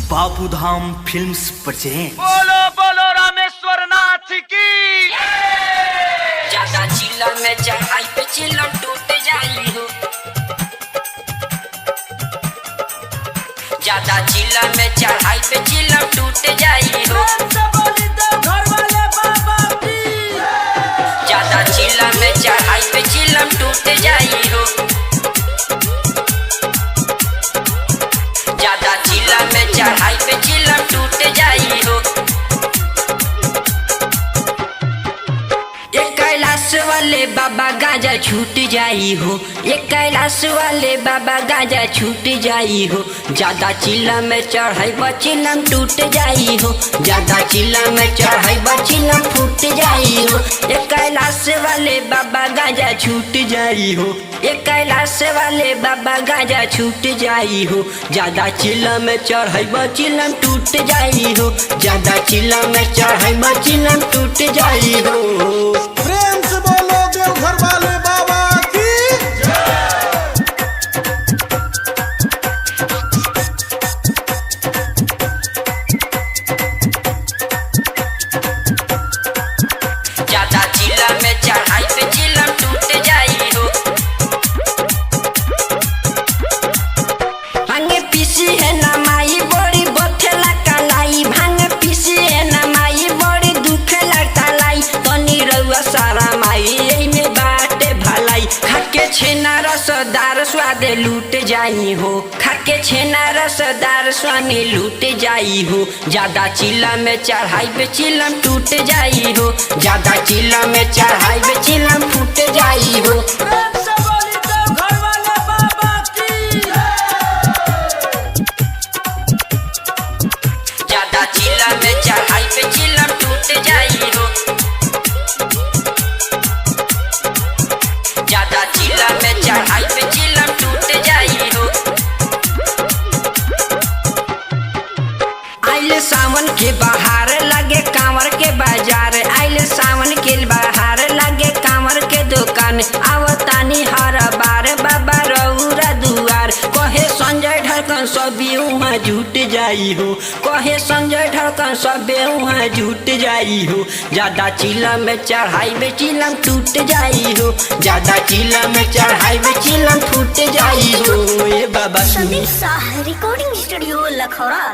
Babudham films present. बोलो बोलो रामेश्वर नाथ की। ज्यादा चिल्ला में चढ़ाई पे चिल्ला टूट जाई हो। ज्यादा चिल्ला में चढ़ाई पे चिल्ला टूट जाई हो। ज्यादा चिल्ला में चढ़ाई पे चिल्ला टूट जाई हो। ज्यादा चिल्ला में चढ़ाई पे चिल्ला टूट जाई हो। एक कैलाश वाले बाबा गांजा छूट जाई हो। एक कैलाश वाले बाबा गांजा छूट जाई हो। ज्यादा चिल्ला में चढ़ाई बचिलम टूट जाई हो। ज्यादा चिल्ला में चढ़ाई बचिलम फूट जाई हो। एक कैलाश वाले बाबा गांजा छूट जाई हो। एक कैलाश वाले बाबा गांजा छूट जाई हो। ज्यादा चिल्ला में चढ़ाई बचिलम टूट जाई हो। ज्यादा चिल्ला में चढ़ाई बचिलम टूट जाई हो। प्रेम से बोलो देवघर वाले बाबा की। ज्यादा चिल्ला में चढ़ाई पे चिल्ला टूट जाई हो। भांग पीसी है ना माई बड़ी बथेला कलाई। भांग पीसी है ना माई बड़ी दुखेला कलाई। तनी रउआ सारा माई एही में बाटे भलाई। खाके छेना रसदार स्वाद लूट जाई हो। खाके छेना रसदार स्वामी लूट जाई हो। ज्यादा चिल्ला में चढ़ाई पे चिल्लम टूट जाई हो। ज्यादा चिल्ला में चढ़ाई पे चिल्लम फूट जाई हो। ज्यादा चिल्ला में चढ़ाई पे चिल्लम टूट जाई हो। ज्यादा चिल्ला में चढ़ाई पे चिल्लम टूट जाई हो। आइले सावन के बहार लगे कांवर के बाजार। आइले सावन के बहार लगे कांवर के दुकान। आवतानी हर बार बाबा रउरा दुआर। कहे संजय ढलकन सबे वहाँ झूठ जाई हो। कहे संजय ढलकन सबे वहाँ झूठ जाई हो। ज्यादा चिल्ला में चढ़ाई में चिल्लम टूट जाई हो। ज्यादा चिल्ला में चढ़ाई में चिल्लम फूट जाई हो। ये बाबा समीर शाह रिकॉर्डिंग स्टूडियो लखौरा।